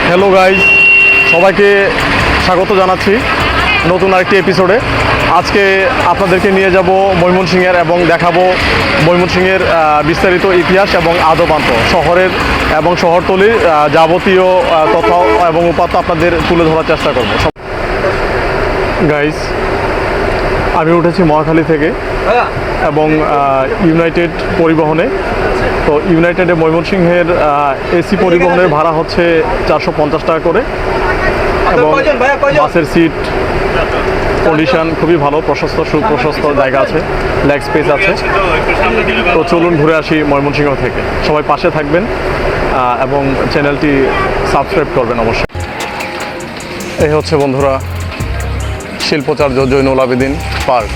Hello guys, সবাইকে স্বাগত জানাচ্ছি নতুন আরেকটি এপিসোডে। আজকে আপনাদেরকে নিয়ে যাব ময়মনসিংহের এবং দেখাবো ময়মনসিংহের বিস্তারিত ইতিহাস এবং আদ্যোপান্ত শহরের এবং শহরতলির যাবতীয় তথ্য এবং উপাত্ত আপনাদের তুলে ধরার চেষ্টা করব। গাইজ, আমি উঠেছি মহাখালী থেকে এবং ইউনাইটেড পরিবহনে। তো ইউনাইটেডে ময়মনসিংহের এসি পরিবহনের ভাড়া হচ্ছে 450 টাকা করে এবং বাসের সিট কন্ডিশন খুবই ভালো, প্রশস্ত সুপ্রশস্ত জায়গা আছে, লেগ স্পেস আছে। তো চলুন ঘুরে আসি ময়মনসিংহ থেকে। সবাই পাশে থাকবেন এবং চ্যানেলটি সাবস্ক্রাইব করবেন অবশ্যই। এই হচ্ছে বন্ধুরা শিল্পাচার্য জৈনুল আবেদিন পার্ক।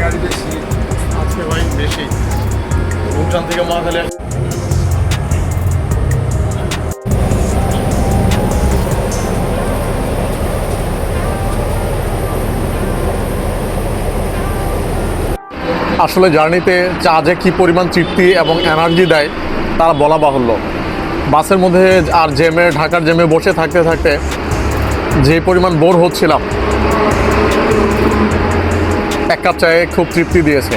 গাড়ি বেশি আজকে ভাই, বেশি ভুটান থেকে মহাখালী। আসলে জার্নিতে চা যে কী পরিমাণ তৃপ্তি এবং এনার্জি দেয় তারা বলা বাহুল্য। বাসের মধ্যে আর ঢাকার জ্যামে বসে থাকতে থাকতে যে পরিমাণ বোর হচ্ছিলাম, এক কাপ চায়ে খুব তৃপ্তি দিয়েছে।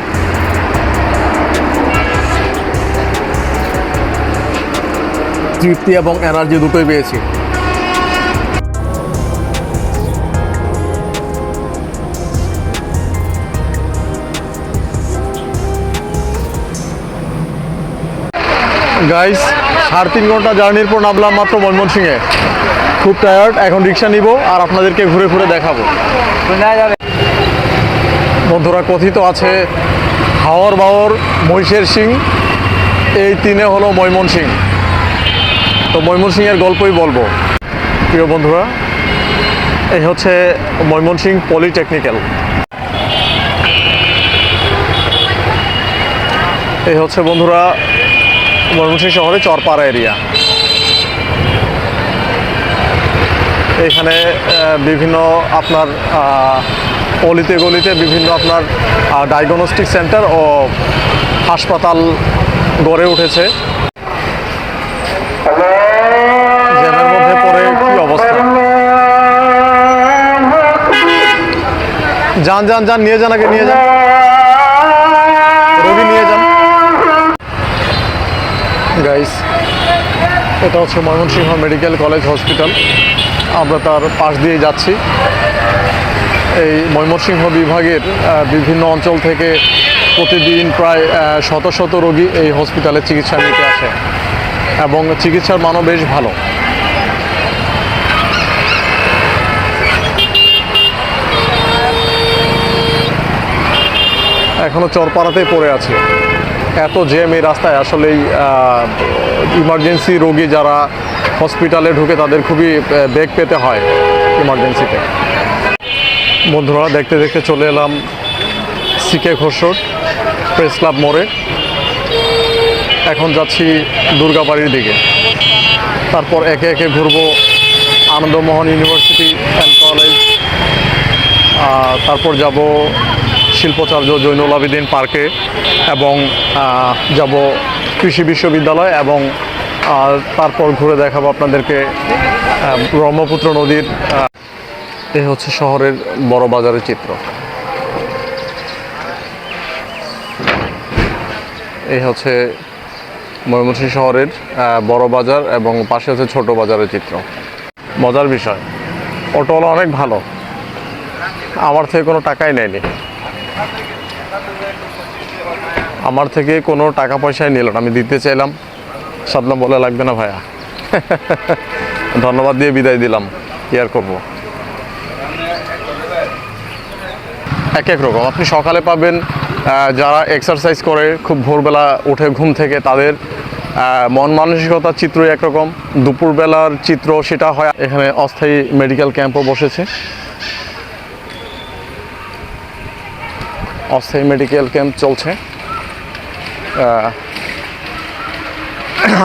তৃপ্তি এবং এনার্জি দুটোই পেয়েছি। গাইস, 3.5 ঘন্টা জার্নির পর নামলাম মাত্র ময়মনসিংহে। খুব টায়ার্ড, এখন রিক্সা নিব আর আপনাদেরকে ঘুরে ঘুরে দেখাবো। বন্ধুরা, কথিত আছে হাওর বাওর মহিষের সিং, এই তিনে হলো ময়মনসিংহ। তো ময়মনসিংহের গল্পই বলবো প্রিয় বন্ধুরা। এই হচ্ছে ময়মনসিংহ পলিটেকনিক্যাল। এই হচ্ছে বন্ধুরা ময়মনসিংহ শহরে চরপাড়া এরিয়া। এখানে বিভিন্ন আপনার অলিতে গলিতে বিভিন্ন আপনার ডায়াগনস্টিক সেন্টার ও হাসপাতাল গড়ে উঠেছে। জ্যামের মধ্যে পড়ে কি অবস্থা। যান নিয়ে যান, আগে নিয়ে যান, রোগী নিয়ে যান। গাইস, এটা হচ্ছে ময়মনসিংহ মেডিকেল কলেজ হসপিটাল। আমরা তার পাশ দিয়ে যাচ্ছি। এই ময়মনসিংহ বিভাগের বিভিন্ন অঞ্চল থেকে প্রতিদিন প্রায় শত শত রোগী এই হসপিটালে চিকিৎসা নিতে আসে এবং চিকিৎসার মানও বেশ ভালো। এখনও চরপাড়াতেই পড়ে আছে, এত জ্যাম এই রাস্তায়। আসলেই ইমার্জেন্সি রোগী যারা হসপিটালে ঢুকে তাদের খুবই বেগ পেতে হয় ইমার্জেন্সিতে। বন্ধুরা, দেখতে দেখতে চলে এলাম সিকে ঘোষর প্রেস ক্লাব মোড়ে। এখন যাচ্ছি দুর্গাবাড়ির দিকে, তারপর একে একে ঘুরবো আনন্দমোহন ইউনিভার্সিটি অ্যান্ড কলেজ, তারপর যাব শিল্পাচার্য জৈনুল আবেদিন পার্কে এবং যাব কৃষি বিশ্ববিদ্যালয় এবং তারপর ঘুরে দেখাবো আপনাদেরকে ব্রহ্মপুত্র নদীর। এই হচ্ছে শহরের বড় বাজারের চিত্র। এই হচ্ছে ময়মনসিংহ শহরের বড় বাজার এবং পাশে হচ্ছে ছোট বাজারের চিত্র। মজার বিষয়, অটোওয়ালা অনেক ভালো। আমার থেকে কোনো টাকাই নেয়নি, আমার থেকে কোনো টাকা পয়সাই নিল না। আমি দিতে চাইলাম, সাদলাম বলে লাগবে না ভাইয়া, ধন্যবাদ দিয়ে বিদায় দিলাম। কি আর করবো, এক এক রকম। আপনি সকালে পাবেন যারা এক্সারসাইজ করে খুব ভোরবেলা উঠে ঘুম থেকে, তাদের মন মানসিকতার চিত্রই একরকম। দুপুরবেলার চিত্র সেটা হয়। এখানে অস্থায়ী মেডিকেল ক্যাম্পও বসেছে, অস্থায়ী মেডিকেল ক্যাম্প চলছে।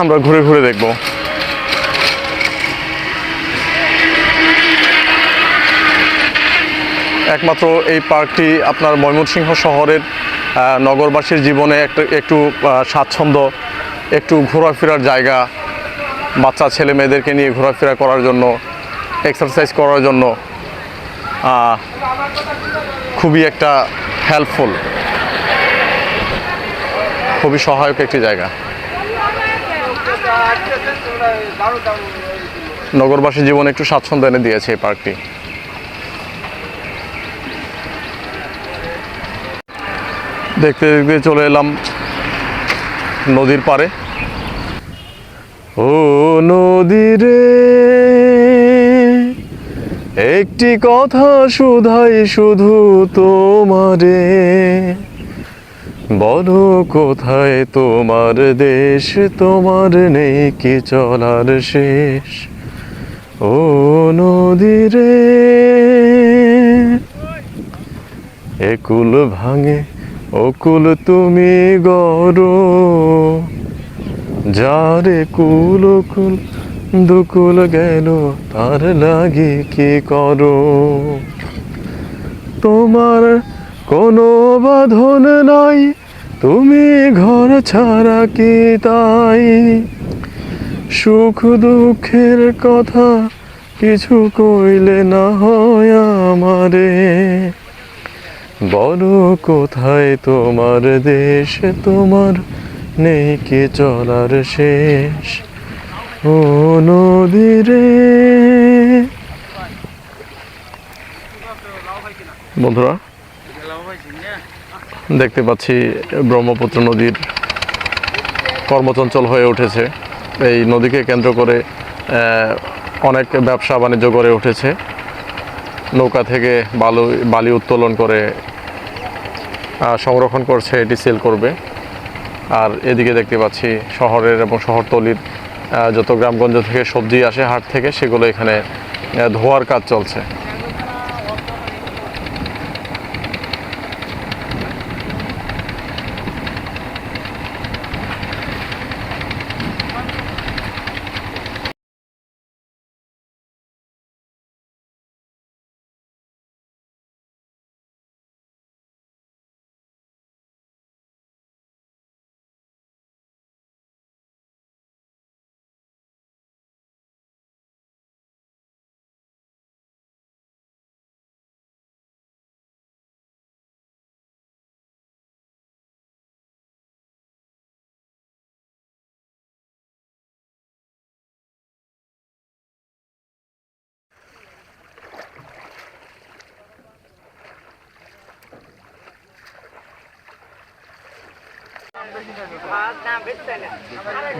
আমরা ঘুরে ঘুরে দেখব। একমাত্র এই পার্কটি আপনার ময়মনসিংহ শহরের নগরবাসীর জীবনে একটু স্বাচ্ছন্দ্য, একটু ঘোরাফেরার জায়গা, বাচ্চা ছেলে মেয়েদেরকে নিয়ে ঘোরাফেরা করার জন্য, এক্সারসাইজ করার জন্য খুবই একটা হেল্পফুল, খুবই সহায়ক একটি জায়গা। নগরবাসী জীবনে একটু স্বাচ্ছন্দ্য এনে দিয়েছে এই পার্কটি। দেখতে দেখতে চলে এলাম নদীর পাড়ে। ও নদীরে একটি কথা শুধাই শুধু তোমারে, বলো কোথায় তোমার দেশ, তোমার নেই কি চলার শেষ। ও নদীরে একুল ভাঙে অকুল তুমি গড়ো, যারে কুল কুল দুকুল গেল তার লাগে কি করো। তোমার কোনো বাঁধন নাই, তুমি ঘর ছাড়া কি তাই, সুখ দুঃখের কথা কিছু কইলে না হয় আমারে, বলো কোথায় তোমার দেশ, তোমার নেই কি চলার শেষ। ও নদীরে। বন্ধুরা দেখতে পাচ্ছি ব্রহ্মপুত্র নদীর কর্মচঞ্চল হয়ে উঠেছে। এই নদীকে কেন্দ্র করে অনেক ব্যবসা বাণিজ্য গড়ে উঠেছে। নৌকা থেকে বালি উত্তোলন করে সংরক্ষণ করছে, এটি সেল করবে। আর এদিকে দেখতে পাচ্ছি শহরের এবং শহরতলির যত গ্রামগঞ্জ থেকে সবজি আসে হাট থেকে, সেগুলো এখানে ধোয়ার কাজ চলছে।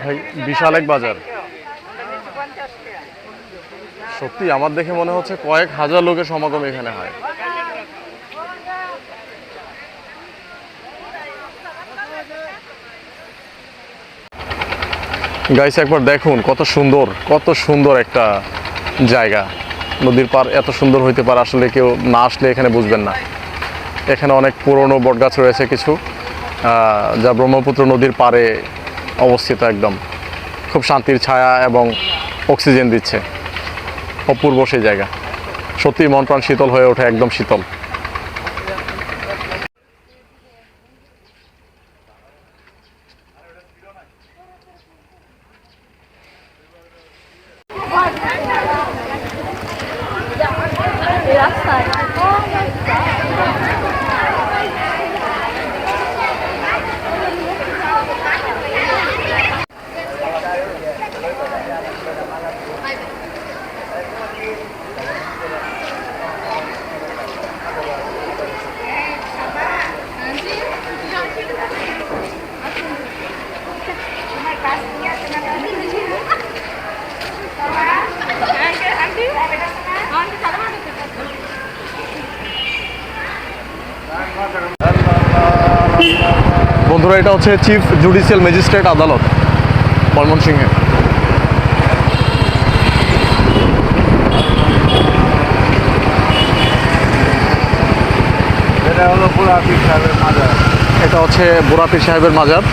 ভাই বিশাল এক বাজার, সত্যি আমার দেখে মনে হচ্ছে কয়েক হাজার লোকের সমাগম এখানে হয়। গাইস একবার দেখুন কত সুন্দর একটা জায়গা। নদীর পার এত সুন্দর হইতে পারে আসলে কেউ না আসলে এখানে বুঝবেন না। এখানে অনেক পুরনো বটগাছ রয়েছে কিছু, যা ব্রহ্মপুত্র নদীর পাড়ে অবস্থিত। একদম খুব শান্তির ছায়া এবং অক্সিজেন দিচ্ছে। অপূর্ব সেই জায়গা, সত্যি মন প্রাণ শীতল হয়ে ওঠে, একদম শীতল। এটা হচ্ছে চিফ জুডিশিয়াল ম্যাজিস্ট্রেট আদালত ময়মনসিংহে। এটা হলো বুড়া পীর সাহেবের মাজার। এটা হচ্ছে বুড়া পীর সাহেবের মাজার।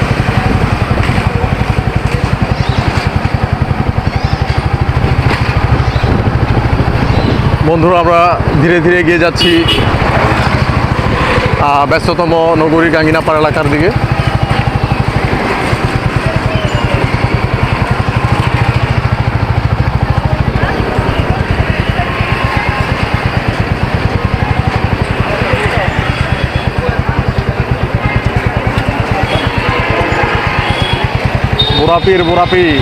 বন্ধুরা, আমরা ধীরে ধীরে এগিয়ে যাচ্ছি ব্যস্ততম নগরী গাঙ্গিনাপাড়া এলাকার দিকে। বুড়া পীর